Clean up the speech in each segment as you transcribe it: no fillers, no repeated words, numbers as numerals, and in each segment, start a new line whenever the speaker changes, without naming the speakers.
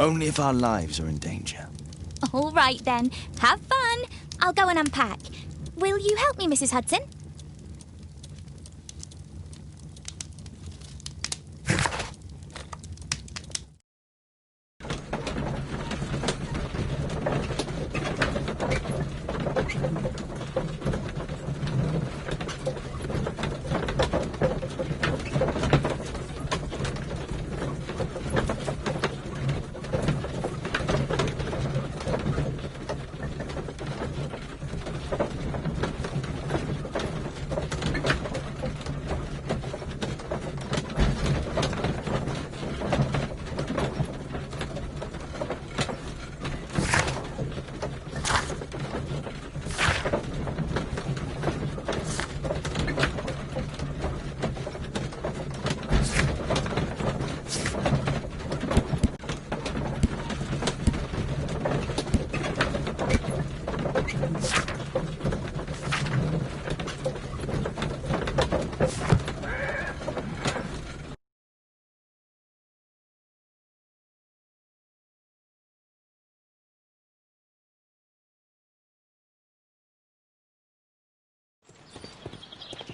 Only if our lives are in danger.
All right, then. Have fun. I'll go and unpack. Will you help me, Mrs. Hudson?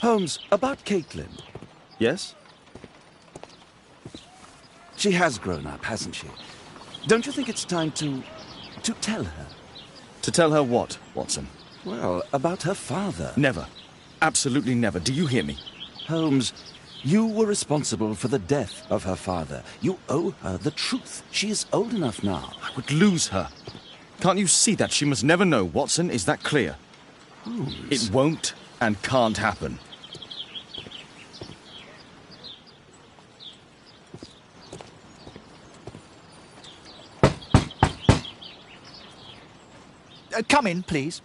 Holmes, about Caitlin. Yes? She has grown up, hasn't she? Don't you think it's time to tell her? To tell her what, Watson? Well, about her father. Never. Absolutely never. Do you hear me? Holmes, you were responsible for the death of her father. You owe her the truth. She is old enough now. I would lose her. Can't you see that? She must never know, Watson. Is that clear? Holmes. It won't and can't happen.
Come in, please.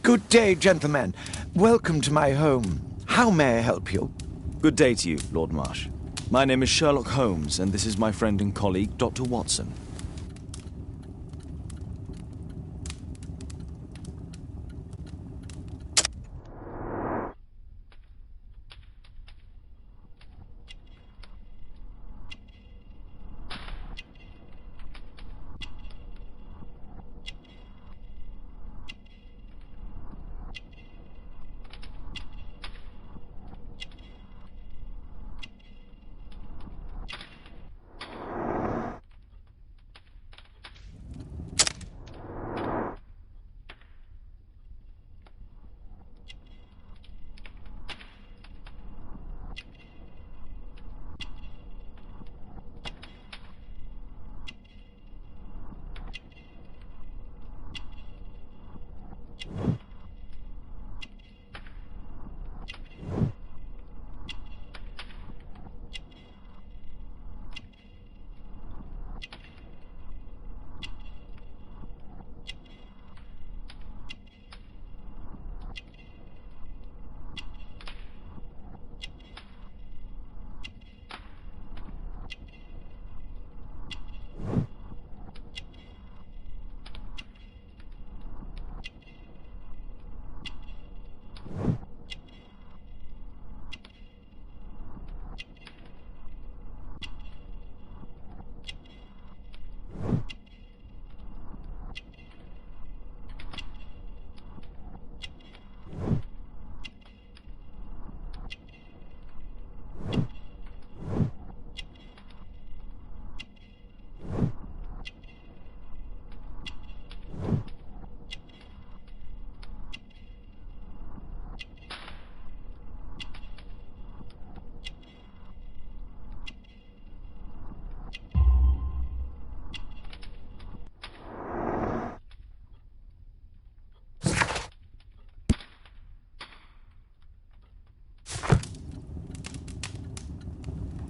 Good day, gentlemen. Welcome to my home. How may I help you?
Good day to you, Lord Marsh. My name is Sherlock Holmes, and this is my friend and colleague, Dr. Watson.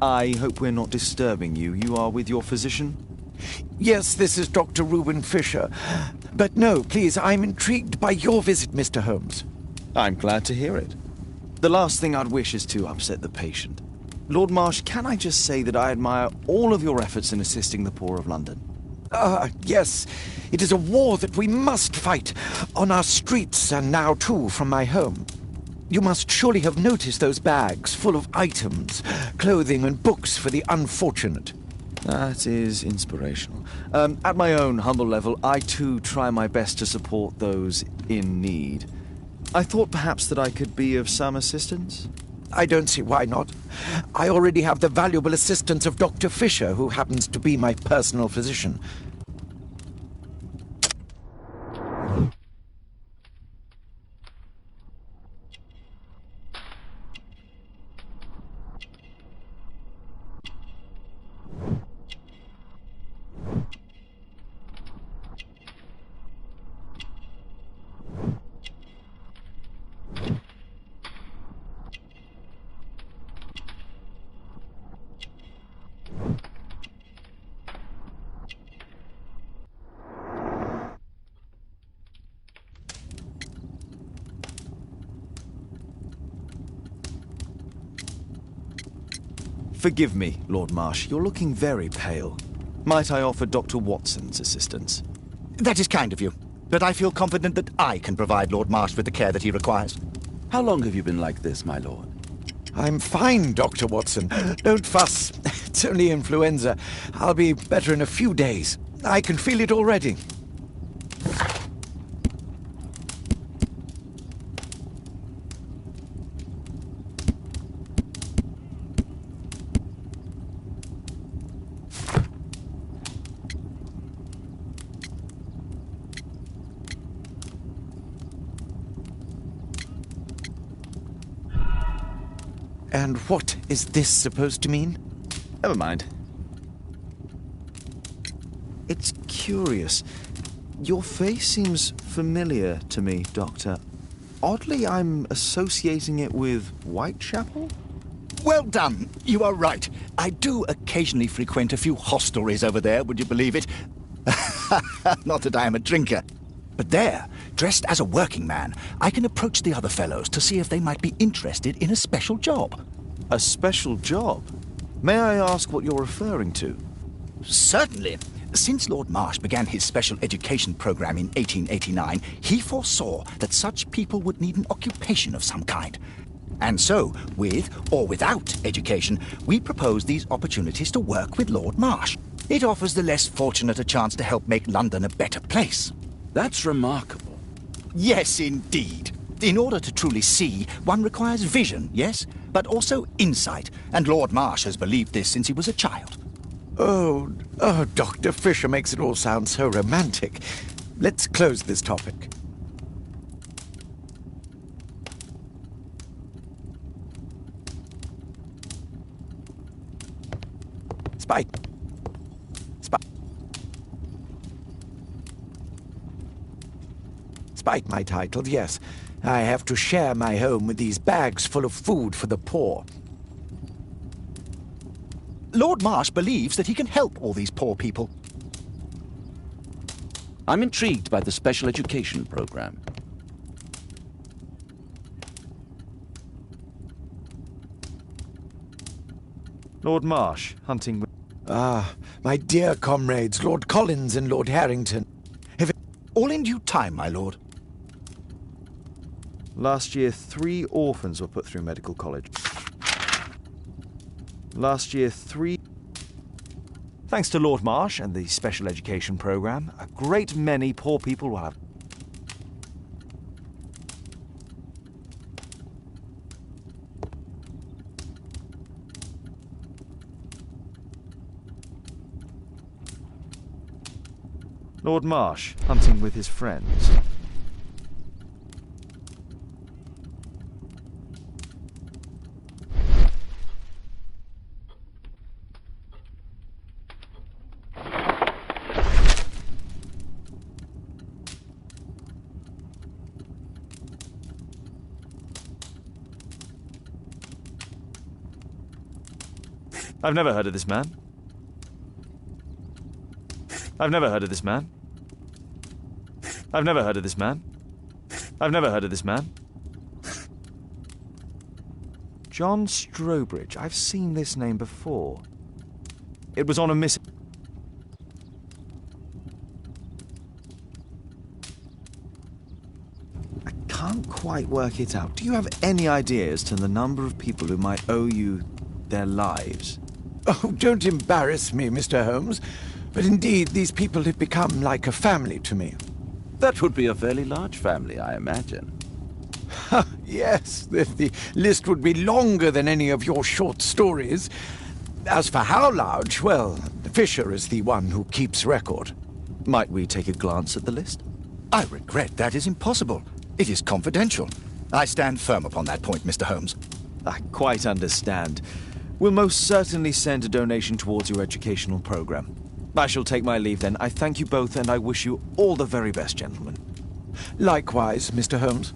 I hope we're not disturbing you. You are with your physician?
Yes, this is Dr. Reuben Fisher. But no, please, I'm intrigued by your visit, Mr. Holmes.
I'm glad to hear it. The last thing I'd wish is to upset the patient. Lord Marsh, can I just say that I admire all of your efforts in assisting the poor of London?
Yes. It is a war that we must fight, on our streets and now too from my home. You must surely have noticed those bags full of items, clothing and books for the unfortunate.
That is inspirational. At my own humble level, I too try my best to support those in need. I thought perhaps that I could be of some assistance.
I don't see why not. I already have the valuable assistance of Dr. Fisher, who happens to be my personal physician.
Forgive me, Lord Marsh. You're looking very pale. Might I offer Dr. Watson's assistance?
That is kind of you, but I feel confident that I can provide Lord Marsh with the care that he requires.
How long have you been like this, my lord?
I'm fine, Dr. Watson. Don't fuss. It's only influenza. I'll be better in a few days. I can feel it already. And what is this supposed to mean?
Never mind. It's curious. Your face seems familiar to me, Doctor. Oddly, I'm associating it with Whitechapel?
Well done. You are right. I do occasionally frequent a few hostelries over there, would you believe it? Not that I am a drinker. But there, dressed as a working man, I can approach the other fellows to see if they might be interested in a special job.
A special job? May I ask what you're referring to?
Certainly. Since Lord Marsh began his special education program in 1889, he foresaw that such people would need an occupation of some kind. And so, with or without education, we propose these opportunities to work with Lord Marsh. It offers the less fortunate a chance to help make London a better place.
That's remarkable.
Yes, indeed. In order to truly see, one requires vision, yes, but also insight, and Lord Marsh has believed this since he was a child.
Oh, Dr. Fisher makes it all sound so romantic. Let's close this topic. Spike. Despite my title, yes, I have to share my home with these bags full of food for the poor.
Lord Marsh believes that he can help all these poor people.
I'm intrigued by the special education program. Lord Marsh, hunting with...
Ah, my dear comrades, Lord Collins and Lord Harrington.
All in due time, my lord.
Last year, 3 orphans were put through medical college. Last year, 3... Thanks to Lord Marsh and the special education program, a great many poor people will have... Lord Marsh, hunting with his friends. I've never heard of this man. I've never heard of this man. I've never heard of this man. I've never heard of this man. John Strobridge. I've seen this name before. It was on a miss... I can't quite work it out. Do you have any idea as to the number of people who might owe you their lives?
Oh, don't embarrass me, Mr. Holmes. But indeed, these people have become like a family to me.
That would be a fairly large family, I imagine.
Yes, the list would be longer than any of your short stories. As for how large, well, Fisher is the one who keeps record.
Might we take a glance at the list?
I regret that is impossible. It is confidential. I stand firm upon that point, Mr. Holmes.
I quite understand. We'll most certainly send a donation towards your educational program. I shall take my leave then. I thank you both, and I wish you all the very best, gentlemen.
Likewise, Mr. Holmes.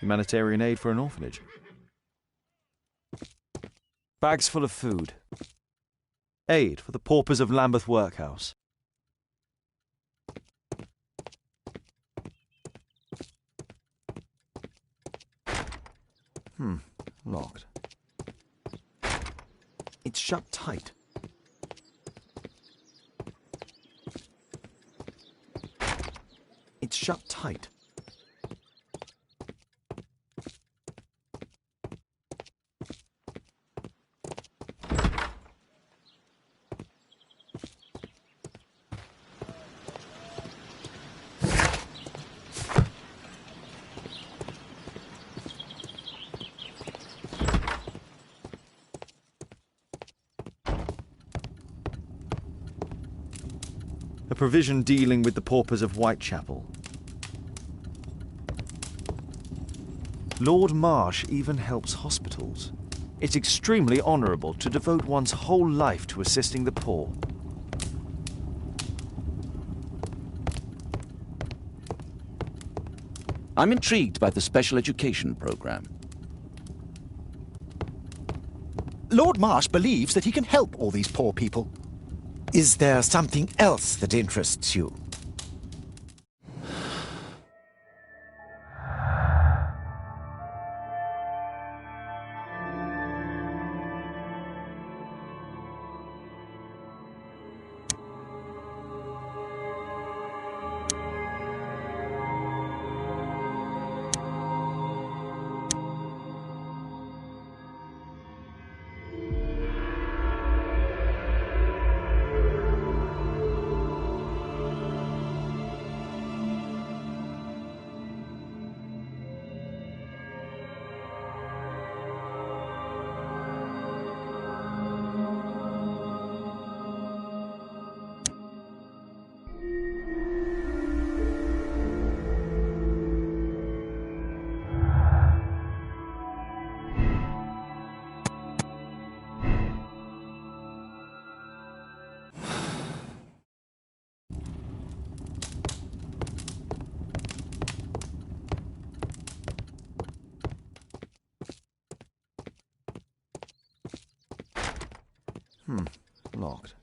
Humanitarian aid for an orphanage. Bags full of food. Aid for the paupers of Lambeth Workhouse. Locked. It's shut tight. It's shut tight. A provision dealing with the paupers of Whitechapel. Lord Marsh even helps hospitals. It's extremely honourable to devote one's whole life to assisting the poor.
I'm intrigued by the special education program.
Lord Marsh believes that he can help all these poor people.
Is there something else that interests you?
Locked.